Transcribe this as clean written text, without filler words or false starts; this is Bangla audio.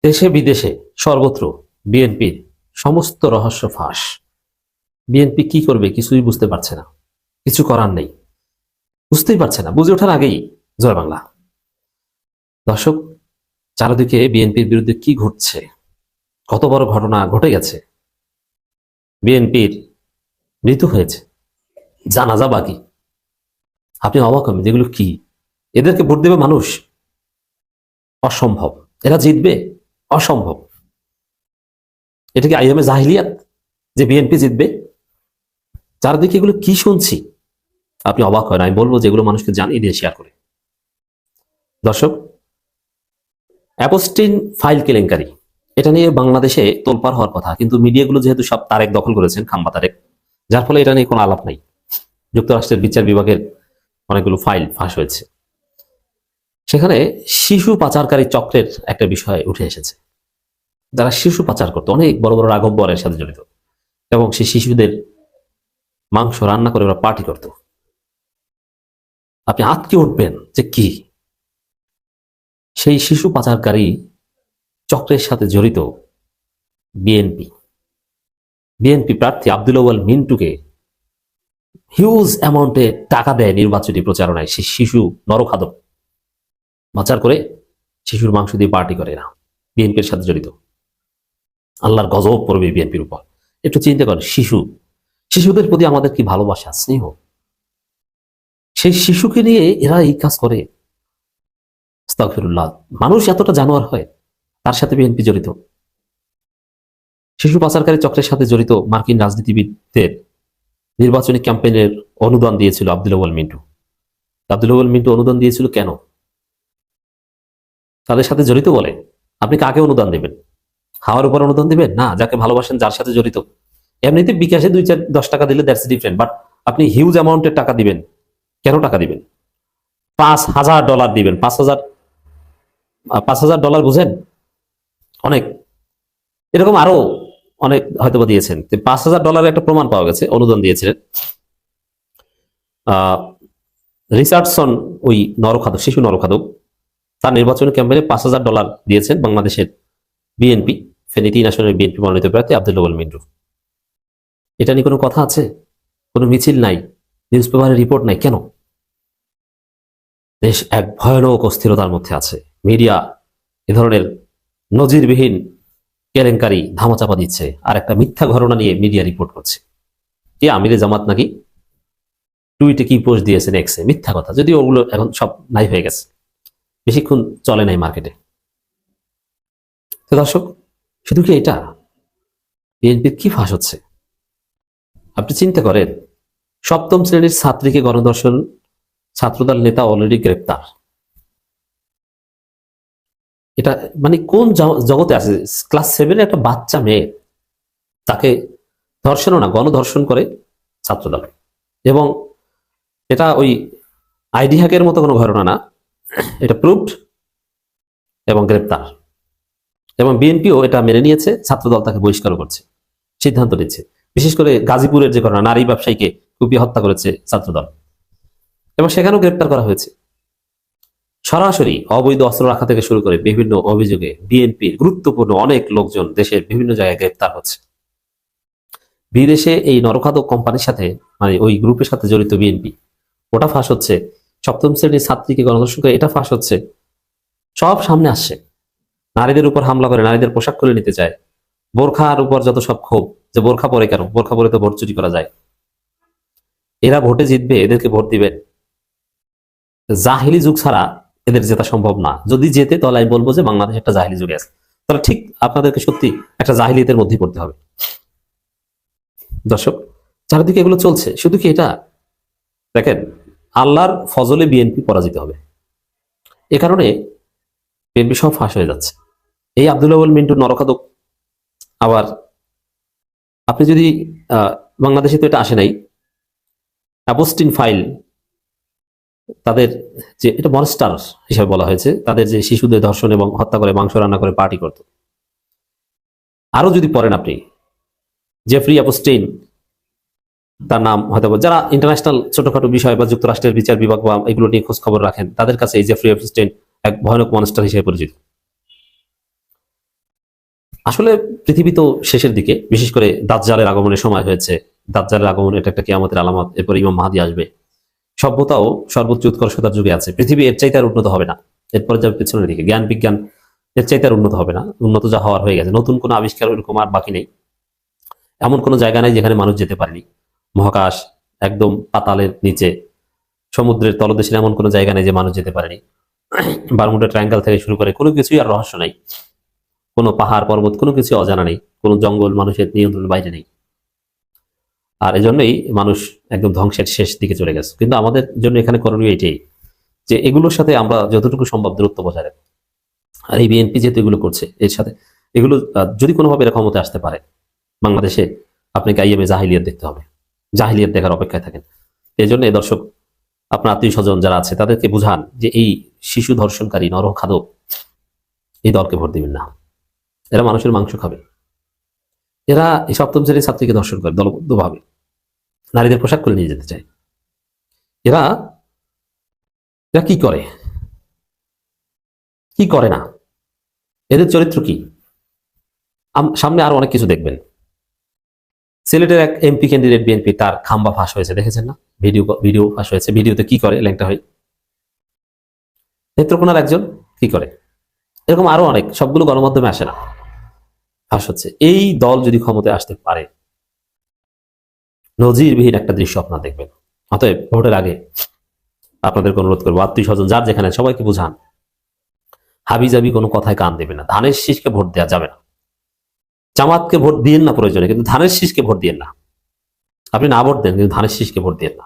দেশে বিদেশে সর্বত্র বিএনপির সমস্ত রহস্য ফাঁস। বিএনপি কি করবে কিছুই বুঝতে পারছে না, কিছু করার নেই, বুঝতেই পারছে না, বুঝে ওঠার আগেই জয় বাংলা। দর্শক, চারিদিকে বিএনপির বিরুদ্ধে কি ঘটছে, কত বড় ঘটনা ঘটে গেছে। বিএনপির মৃত্যু হয়েছে, জানাজা বাকি। আপনি অবাক হবেন, যেগুলো কি, এদেরকে ভোট দেবে মানুষ? অসম্ভব। এরা জিতবে? অসম্ভব। এটা কি আইএমএ জাহিলিয়াত যে বিএনপি জিতবে? চারদিকে এগুলো কি শুনছি, আপনি অবাক হয়। আমি বলবো যেগুলো মানুষকে জানিয়ে দিয়ে শেয়ার করে। দর্শক, অ্যাপোস্টিন ফাইল কেলেঙ্কারি, এটা নিয়ে বাংলাদেশে তোলপাড় হওয়ার কথা, কিন্তু মিডিয়াগুলো যেহেতু সব তারেক দখল করেছেন, খাম্বা তারেক, যার ফলে এটা নিয়ে কোনো আলাপ নাই। যুক্তরাষ্ট্রের বিচার বিভাগের অনেকগুলো ফাইল ফাঁস হয়েছে, সেখানে শিশু পাচারকারী চক্রের একটা বিষয় উঠে এসেছে। যারা শিশু পাচার করতো, অনেক বড় বড় রাঘবরের সাথে জড়িত, এবং সেই শিশুদের মাংস রান্না করে ওরা পার্টি করত। আপনি আটকে উঠবেন যে কি, সেই শিশু পাচারকারী চক্রের সাথে জড়িত বিএনপি বিএনপি প্রার্থী আব্দুল আউয়াল মিন্টুকে হিউজ অ্যামাউন্টে টাকা দেয় নির্বাচনী প্রচারণায়। সেই শিশু নরখাদক পাচার করে শিশুর মাংস দিয়ে পার্টি করে না, বিএনপির সাথে জড়িত। আল্লাহর গজব পড়বে বিএনপির উপর। একটু চিন্তা করেন, শিশুদের প্রতি আমাদের কি ভালোবাসা, স্নেহ, সেই শিশুকে নিয়ে এরা এই কাজ করে। আস্তাগফিরুল্লাহ। মানুষ এতটা জানোয়ার হয়, তার সাথে বিএনপি জড়িত। শিশু পাচারকারী চক্রের সাথে জড়িত মার্কিন রাজনীতিবিদদের নির্বাচনী ক্যাম্পেইনের অনুদান দিয়েছিল আব্দুল আউয়াল মিন্টু। আব্দুল আউয়াল মিন্টু অনুদান দিয়েছিল কেন? তাদের সাথে জড়িত বলে। আপনি কাকে অনুদান দেবেন? হাওয়ার উপর অনুদান দিবেন না, যাকে ভালোবাসেন, যার সাথে জড়িত। এমনিতে বিকাশে 2-4-10 টাকা দিলে দ্যাটস ডিফারেন্ট, বাট আপনি হিউজ অ্যামাউন্টের টাকা দিবেন কেন? টাকা দিবেন $5,000 দিবেন। 5,000 ডলার বুঝেন? অনেক। এরকম আরো অনেক হয়তো দিয়েছেন। $5,000 একটা প্রমাণ পাওয়া গেছে, অনুদান দিয়েছিলেন রিচার্ডসন, ওই নরখাদক, শিশু নরখাদক। তার নির্বাচনী ক্যাম্পেইনে $5,000 দিয়েছেন বাংলাদেশের বিএনপি, ফেনী 3 আসনের বিএনপি মনোনীত প্রার্থী আব্দুল আউয়াল মিন্টু। এটা নিয়ে কোনো কথা আছে? কোনো মিছিল নাই, নিউজ পেপারের রিপোর্ট নাই, কেন? দেশ এক ভয়ানক অস্থিরতার মধ্যে আছে। মিডিয়া এ ধরনের নজিরবিহীন কেলেঙ্কারি ধামাচাপা দিচ্ছে, আর একটা মিথ্যা ঘটনা নিয়ে মিডিয়া রিপোর্ট করছে। কি আমিরে জামাত নাকি টুইটে কি পোস্ট দিয়েছেন এক্সে, মিথ্যা কথা, যদিও ওগুলো এখন সব নাই হয়ে গেছে, বেশিক্ষণ চলে নাই মার্কেটে। তো দর্শক, শুধু কি এটা? বিএনপির কি ফাঁস হচ্ছে আপনি চিন্তা করেন। 7ম শ্রেণীর ছাত্রীকে গণধর্ষণ, ছাত্রদল নেতা অলরেডি গ্রেপ্তার। এটা মানে কোন জগতে আছে? ক্লাস 7-এর একটা বাচ্চা মেয়ে, তাকে ধর্ষণও না, গণধর্ষণ করে ছাত্রদল। এবং এটা ওই আইডি হ্যাকের মতো কোনো ঘটনা না, এটা প্রুভড এবং গ্রেপ্তার। এবং বিএনপিও এটা মেনে নিয়েছে, ছাত্রদল তাকে বহিষ্কার করছে, সিদ্ধান্ত নিচ্ছে। বিশেষ করে গাজীপুরের যে ঘটনা, নারী ব্যবসায়ীকে কুপিয়ে হত্যা করেছে ছাত্রদল, এবং সেখানেও গ্রেপ্তার করা হয়েছে। সরাসরি অবৈধ অস্ত্র রাখা থেকে শুরু করে বিভিন্ন অভিযোগে বিএনপির গুরুত্বপূর্ণ অনেক লোকজন দেশের বিভিন্ন জায়গায় গ্রেপ্তার হচ্ছে। বিদেশে এই নরখাদক কোম্পানির সাথে, মানে ওই গ্রুপের সাথে জড়িত বিএনপি, ওটা ফাঁস হচ্ছে। 7ম শ্রেণীর ছাত্রীকে গণধর্ষণ করে, এটা ফাঁস হচ্ছে। সব সামনে আসছে। নারীদের উপর হামলা করে, নারীদের পোশাক খুলে নিতে চায়। বোরখার উপর যত সব ক্ষোভ, যে বোরখা পরে কেন, বোরখা পরে তো ভোট চুরি করা যায়। এরা ভোটে জিতবে, এদেরকে ভোট দিবেন? জাহিলি যুগ ছাড়া এদের জেতা সম্ভব না। যদি জেতে, তাহলে আমি বলবো যে বাংলাদেশ একটা জাহিলি যুগে আছে। তাহলে ঠিক আপনাদেরকে সত্যি একটা জাহিলিয়তের মধ্যে পড়তে হবে। দর্শক, চারিদিকে এগুলো চলছে, শুধু কি এটা? দেখেন, আল্লাহর ফজলে বিএনপি পরাজিত হবে, এ কারণে বিএনপি সব ফাঁস হয়ে যাচ্ছে। এই আব্দুল আউয়াল মিন্টু নরখাদক, আবার আপনি যদি বাংলাদেশে তো এটা আসে নাই, অ্যাপোস্টিন ফাইল, তাদের যে এটা মনস্টার হিসাবে বলা হয়েছে, তাদের যে শিশুদের ধর্ষণ এবং হত্যা করে মাংস রান্না করে পার্টি করত। আরো যদি পড়েন আপনি, জেফরি অ্যাপোস্টিন তার নাম হয়তো, যারা ইন্টারন্যাশনাল ছোটখাটো বিষয় বা যুক্তরাষ্ট্রের বিচার বিভাগ বা এগুলো নিয়ে খোঁজ খবর রাখেন, তাদের কাছে এই জেফরি অ্যাপস্টাইন এক ভয়ানক মনস্টার হিসেবে পরিচিত। আসলে পৃথিবী তো শেষের দিকে, বিশেষ করে দাজ্জালের আগমনের সময় হয়েছে। দাজ্জালের আগমন এটা একটা কিয়ামতের আলামত। এরপর ইমাম মাহদী আসবে। সভ্যতাও সর্বোচ্চ উৎকর্ষতার যুগে আছে। পৃথিবী এর চাইতে আর উন্নত হবে না। এরপর যাবে পেছনের দিকে। জ্ঞান বিজ্ঞান এর চাইতে আর উন্নত হবে না। উন্নত যা হওয়ার হয়ে গেছে। নতুন কোনো আবিষ্কার ওরকম আর বাকি নেই। এমন কোনো জায়গা নেই যেখানে মানুষ যেতে পারেনি। মহাকাশ, একদম পাতালের নিচে, সমুদ্রের তলদেশের এমন কোনো জায়গা নেই যে মানুষ যেতে পারেনি। বারমুডা ট্রায়াঙ্গেল থেকে শুরু করে কোনো কিছুই আর রহস্য নাই। কোনো পাহাড় পর্বত কোনো কিছু অজানা নেই। কোনো জঙ্গল মানুষের নিয়ন্ত্রণের বাইরে নেই। আর এজন্যই মানুষ একদম ধ্বংসের শেষ দিকে চলে গেছে। কিন্তু আমাদের জন্য এখানে করণীয় এটাই, যে এগুলোর সাথে আমরা যতটুকু সম্ভব দূরত্ব বজায় রাখি। আর এই বিএনপি যেহেতু এগুলো করছে, এর সাথে এগুলো যদি কোনোভাবে এরা ক্ষমতায় আসতে পারে বাংলাদেশে, আপনাকে আইএমএ জাহিলিয়াত দেখতে হবে। জাহিলিয়াত দেখার অপেক্ষায় থাকেন। এই জন্য দর্শক, আপনার আত্মীয় স্বজন যারা আছে তাদেরকে বুঝান যে এই শিশু ধর্ষণকারী নরখাদক এই দলকে ভোট দিবেন না। এরা মানুষের মাংস খাবে। এরা এই সপ্তম শ্রেণীর ছাত্রীকে ধর্ষণ করে দলবদ্ধভাবে, নারীদের পোশাক করে নিয়ে যেতে চায়। এরা এরা কি করে, কি করে না, এদের চরিত্র কি? সামনে আরো অনেক কিছু দেখবেন। সিলেটের এক এমপি ক্যান্ডিডেট বিএনপি, তার খাম্বা ফাঁস হয়েছে, দেখেছেন না? ভিডিও ফাঁস হয়েছে। ভিডিওতে কি করে ল্যাংটা হয়, নেত্রকোনার একজন কি করে, এরকম আরো অনেক, সবগুলো গণমাধ্যমে আসে না, ফাঁস হচ্ছে। এই দল যদি ক্ষমতায় আসতে পারে, নজিরবিহীন একটা দৃশ্য আপনারা দেখবেন। অতএব ভোটের আগে আপনাদেরকে অনুরোধ করবো, আত্মীয় স্বজন যার যেখানে, সবাইকে বুঝান, হাবিজাবি কোনো কথায় কান দেবে না। ধানের শীষকে ভোট দেওয়া যাবে না। জামাতকে ভোট দিয়েন না প্রয়োজনে, কিন্তু ধানের শীষকে ভোট দিয়েন না। আপনি না ভোট দেন, কিন্তু ধানের শীষকে ভোট দিয়েন না।